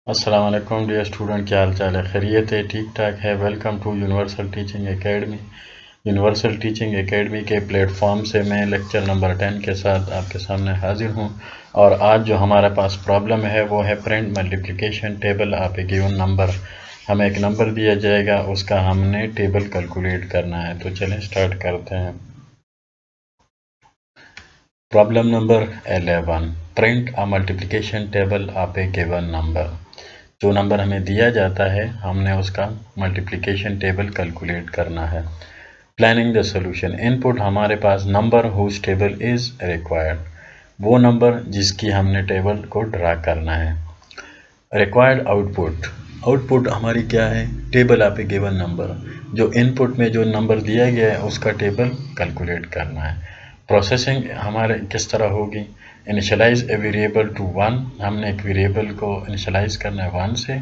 السلام علیکم dear student, کیا حال چال ہے؟ خیریت ہے؟ ٹھیک ٹھاک ہے؟ Welcome to universal teaching academy. Universal teaching academy کے پلیٹ فارم سے میں لیکچر نمبر 10 کے ساتھ آپ کے سامنے حاضر ہوں، اور آج جو ہمارے پاس پرابلم ہے وہ ہے print multiplication table of a given number. ہمیں ایک نمبر دیا جائے گا، اس کا ہم نے ٹیبل کیلکولیٹ کرنا ہے۔ تو چلیں سٹارٹ کرتے ہیں۔ Problem number 11، print a multiplication table of a given number۔ جو نمبر ہمیں دیا جاتا ہے ہم نے اس کا ملٹیپلیکیشن ٹیبل کیلکولیٹ کرنا ہے۔ Planning the solution, input ہمارے پاس number whose table is required, وہ نمبر جس کی ہم نے ٹیبل کو ڈرا کرنا ہے۔ Required output, output ہماری کیا ہے؟ Table of a given number, جو ان پٹ میں جو نمبر دیا گیا ہے اس کا ٹیبل کیلکولیٹ کرنا ہے۔ پروسیسنگ ہمارے کس طرح ہوگی؟ انیشلائز اے ویریبل ٹو 1، ہم نے ایک ویریبل کو انیشلائز کرنا ہے 1 سے،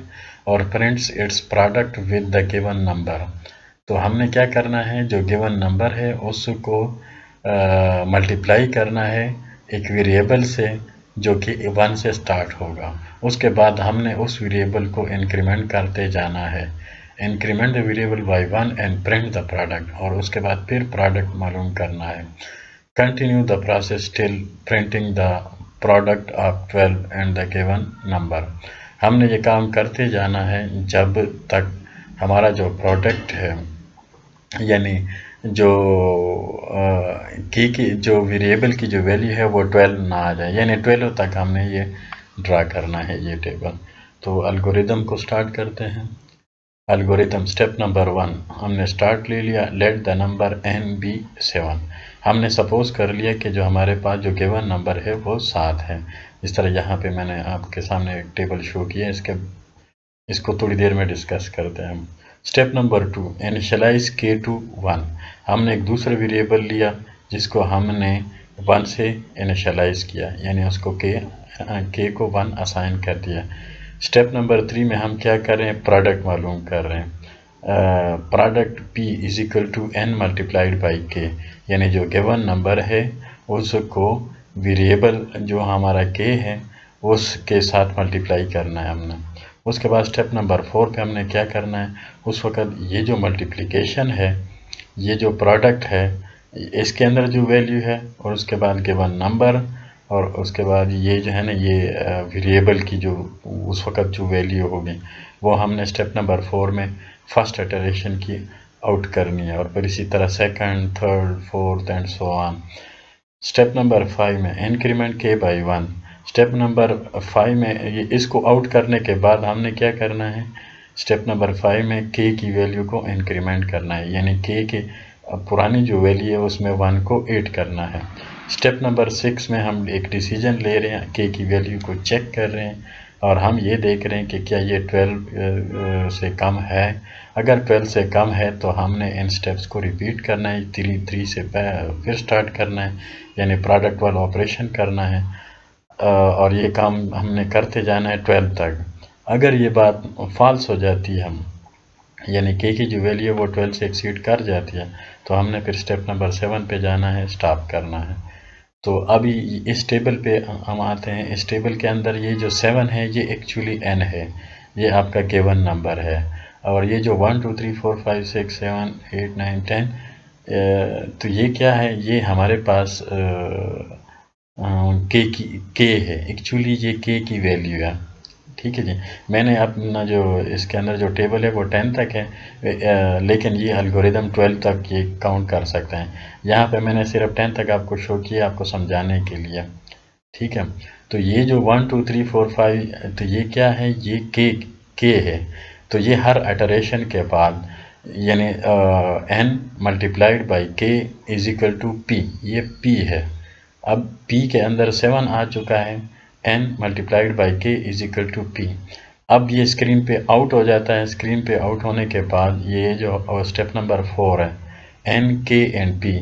اور prints its product with the given number. تو ہم نے کیا کرنا ہے؟ جو گیون نمبر ہے اس کو ملٹیپلائی کرنا ہے ایک ویریبل سے جو کہ 1 سے سٹارٹ ہوگا۔ اس کے بعد ہم نے اس ویریبل کو انکریمنٹ کرتے جانا ہے۔ Increment the variable by 1 and print the product, اور اس کے بعد پھر پروڈکٹ معلوم کرنا ہے۔ Continue the process till printing the product of 12 and the given number۔ ہم نے یہ کام کرتے جانا ہے جب تک ہمارا جو پروڈکٹ ہے، یعنی جو جو ویریبل کی جو ویلیو ہے وہ 12 نہ آ جائے، یعنی 12 تک ہم نے یہ ڈرا کرنا ہے یہ ٹیبل۔ تو الگوریدم کو سٹارٹ کرتے ہیں۔ الگوریدم اسٹیپ نمبر 1، ہم نے سٹارٹ لے لیا، let the number n be 7۔ ہم نے سپوز کر لیا کہ جو ہمارے پاس جو گیون نمبر ہے وہ 7 ہے۔ اس طرح یہاں پہ میں نے آپ کے سامنے ایک ٹیبل شو کیا، اس کو تھوڑی دیر میں ڈسکس کرتے ہیں۔ Step number 2، initialise k to 1۔ ہم نے ایک دوسرا ویریبل لیا جس کو ہم نے 1 سے انیشلائز کیا، یعنی اس کو k کو 1 اسائن کر دیا۔ اسٹیپ نمبر 3 میں ہم کیا کر رہے ہیں؟ پروڈکٹ معلوم کر رہے ہیں۔ Product p is equal to n multiplied by k، یعنی جو گیون نمبر ہے اس کو ویریبل جو ہمارا k ہے اس کے ساتھ ملٹیپلائی کرنا ہے ہم نے۔ اس کے بعد اسٹیپ نمبر 4 پہ ہم نے کیا کرنا ہے؟ اس وقت یہ جو ملٹیپلیکیشن ہے، یہ جو پروڈکٹ ہے، اس کے اندر جو ویلیو ہے، اور اس کے بعد گیون نمبر، اور اس کے بعد یہ جو ہے نا یہ ویریبل کی جو اس وقت جو ویلیو ہوگی وہ ہم نے اسٹیپ نمبر 4 میں فرسٹ ایٹریشن کی آؤٹ کرنی ہے، اور پھر اسی طرح second, third, fourth and so on. Step number 5 میں انکریمنٹ k by 1۔ اسٹیپ نمبر 5 میں اس کو آؤٹ کرنے کے بعد ہم نے کیا کرنا ہے؟ اسٹیپ نمبر 5 میں k کی ویلیو کو انکریمنٹ کرنا ہے، یعنی k کی پرانی جو ویلیو ہے اس میں 1 کو ایڈ کرنا ہے۔ اسٹیپ نمبر 6 میں ہم ایک ڈیسیجن لے رہے ہیں، k کی ویلیو کو چیک کر رہے ہیں، اور ہم یہ دیکھ رہے ہیں کہ کیا یہ 12 سے کم ہے۔ اگر 12 سے کم ہے تو ہم نے ان سٹیپس کو ریپیٹ کرنا ہے، 3 سے پھر سٹارٹ کرنا ہے، یعنی پروڈکٹ والا آپریشن کرنا ہے، اور یہ کام ہم نے کرتے جانا ہے 12 تک۔ اگر یہ بات فالس ہو جاتی ہے، یعنی k کی جو ویلیو وہ 12 سے ایکسیڈ کر جاتی ہے، تو ہم نے پھر سٹیپ نمبر 7 پہ جانا ہے، سٹاپ کرنا ہے۔ تو ابھی اس ٹیبل پہ ہم آتے ہیں۔ اس ٹیبل کے اندر یہ جو 7 ہے یہ ایکچولی n ہے، یہ آپ کا گیون نمبر ہے، اور یہ جو 1 2 3 4 5 6 7 8 9 10 تو یہ کیا ہے؟ یہ ہمارے پاس k ہے، ایکچولی یہ k کی ویلیو ہے۔ ٹھیک ہے جی، میں نے اپنا جو اس کے اندر جو ٹیبل ہے وہ 10 تک ہے، لیکن یہ الگوریدم 12 تک یہ کاؤنٹ کر سکتا ہے۔ یہاں پہ میں نے صرف 10 تک آپ کو شو کیا آپ کو سمجھانے کے لیے۔ ٹھیک ہے، تو یہ جو 1 2 3 4 5 تو یہ کیا ہے؟ یہ k ہے۔ تو یہ ہر ایٹریشن کے بعد یعنی n multiplied by k is equal to p، یہ p ہے۔ اب p کے اندر 7 آ چکا ہے، n multiplied by k is equal to p۔ اب یہ اسکرین پہ آؤٹ ہو جاتا ہے۔ اسکرین پہ آؤٹ ہونے کے بعد یہ جو اسٹیپ نمبر 4 ہے، n k and p،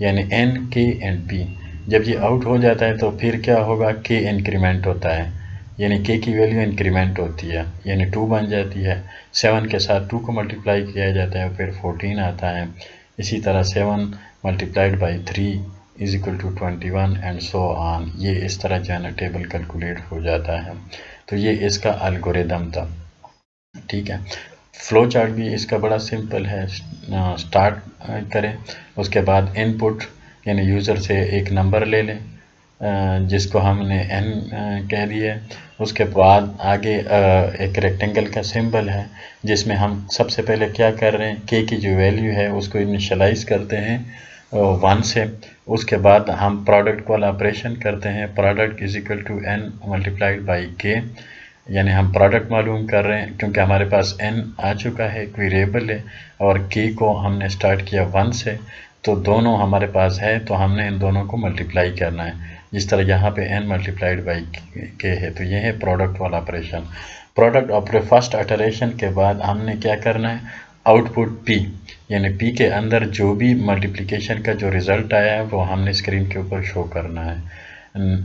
یعنی n k and p، جب یہ آؤٹ ہو جاتا ہے تو پھر کیا ہوگا؟ k انکریمنٹ ہوتا ہے، یعنی k کی ویلیو انکریمنٹ ہوتی ہے، یعنی 2 بن جاتی ہے۔ 7 کے ساتھ 2 کو ملٹیپلائی کیا جاتا ہے، پھر 14 آتا ہے۔ اسی طرح 7 multiplied by 3 is equal to 21 and so on. یہ اس طرح جو ہے نا ٹیبل کیلکولیٹ ہو جاتا ہے. تو یہ اس کا الگوریدم تھا. ٹھیک ہے. فلو چارٹ بھی اس کا بڑا سمپل ہے. سٹارٹ کریں، اس کے بعد ان پٹ یعنی یوزر سے ایک نمبر لے لیں جس کو ہم نے n کہہ دیا. اس کے بعد آگے ایک ریکٹینگل کا سمبل ہے جس میں ہم سب سے پہلے کیا کر رہے ہیں، k کی جو ویلیو ہے اس کو انیشلائز کرتے ہیں 1 سے. اس کے بعد ہم پروڈکٹ والا آپریشن کرتے ہیں. Product is equal to n multiplied by k، یعنی ہم پروڈکٹ معلوم کر رہے ہیں کیونکہ ہمارے پاس n آ چکا ہے، ایک ویریبل ہے، اور k کو ہم نے سٹارٹ کیا 1 سے، تو دونوں ہمارے پاس ہے تو ہم نے ان دونوں کو ملٹیپلائی کرنا ہے. جس طرح یہاں پہ n ملٹیپلائڈ بائی k ہے، تو یہ ہے پروڈکٹ والا آپریشن. پروڈکٹ فرسٹ اٹریشن کے بعد ہم نے کیا کرنا ہے، آؤٹ پٹ p، یعنی p کے اندر جو بھی ملٹیپلیکیشن کا جو ریزلٹ آیا ہے وہ ہم نے اسکرین کے اوپر شو کرنا ہے.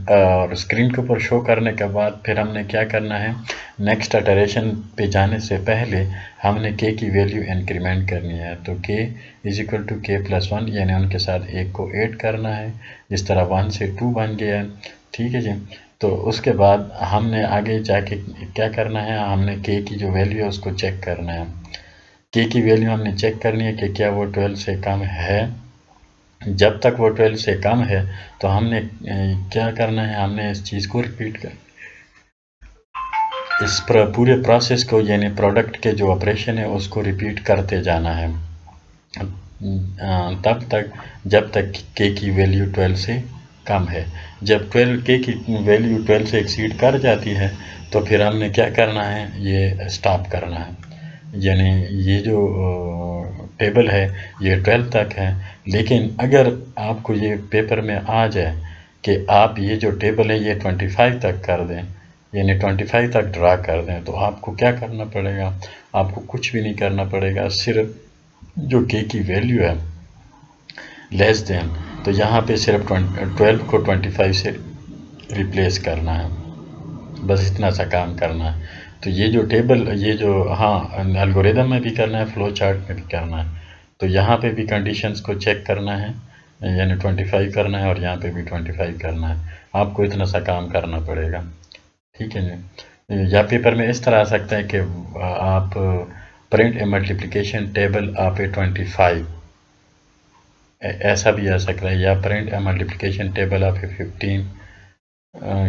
اور اسکرین کے اوپر شو کرنے کے بعد پھر ہم نے کیا کرنا ہے، نیکسٹ اٹریشن پہ جانے سے پہلے ہم نے k کی ویلیو انکریمنٹ کرنی ہے. تو k is equal to k plus 1، یعنی ان کے ساتھ ایک کو ایڈ کرنا ہے. جس طرح 1 سے 2 بن گیا ہے. ٹھیک ہے جی. تو اس کے بعد ہم نے آگے جا کے کیا کرنا ہے، ہم نے k کی جو ویلیو ہے اس کو چیک کرنا ہے. k کی ویلیو ہم نے چیک کرنی ہے کہ کیا وہ 12 سے کم ہے. جب تک وہ 12 سے کم ہے تو ہم نے کیا کرنا ہے، ہم نے اس چیز کو ریپیٹ اس پورے پروسیس کو، یعنی پروڈکٹ کے جو آپریشن ہے اس کو ریپیٹ کرتے جانا ہے تب تک جب تک k کی ویلیو 12 سے کم ہے. جب k کی ویلیو 12 سے ایکسیڈ کر جاتی ہے تو پھر ہم نے کیا کرنا ہے، یہ سٹاپ کرنا ہے. یعنی یہ جو ٹیبل ہے یہ 12 تک ہے، لیکن اگر آپ کو یہ پیپر میں آ جائے کہ آپ یہ جو ٹیبل ہے یہ 25 تک کر دیں، یعنی 25 تک ڈرا کر دیں، تو آپ کو کیا کرنا پڑے گا، آپ کو کچھ بھی نہیں کرنا پڑے گا، صرف جو k کی ویلیو ہے لیس دین، تو یہاں پہ صرف 12 کو 25 سے ریپلیس کرنا ہے، بس اتنا سا کام کرنا ہے. تو یہ جو ٹیبل، یہ جو الگوریدم میں بھی کرنا ہے، فلو چارٹ میں بھی کرنا ہے. تو یہاں پہ بھی کنڈیشنز کو چیک کرنا ہے، یعنی 25 کرنا ہے، اور یہاں پہ بھی 25 کرنا ہے. آپ کو اتنا سا کام کرنا پڑے گا. ٹھیک ہے جی. یا پیپر میں اس طرح آ سکتا ہے کہ آپ print a multiplication table of a 25، ایسا بھی آ سکتا ہے، یا print a multiplication table of a 15،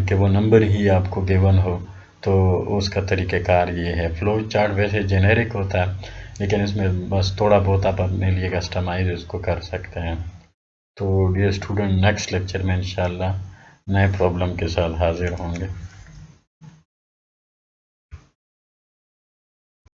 کہ وہ نمبر ہی آپ کو گیون ہو. تو اس کا طریقہ کار یہ ہے. فلو چارٹ ویسے جنیرک ہوتا ہے، لیکن اس میں بس تھوڑا بہت آپ اپنے لیے کسٹمائز اس کو کر سکتے ہیں. تو ڈیئر اسٹوڈنٹ، نیکسٹ لیکچر میں انشاءاللہ نئے پرابلم کے ساتھ حاضر ہوں گے.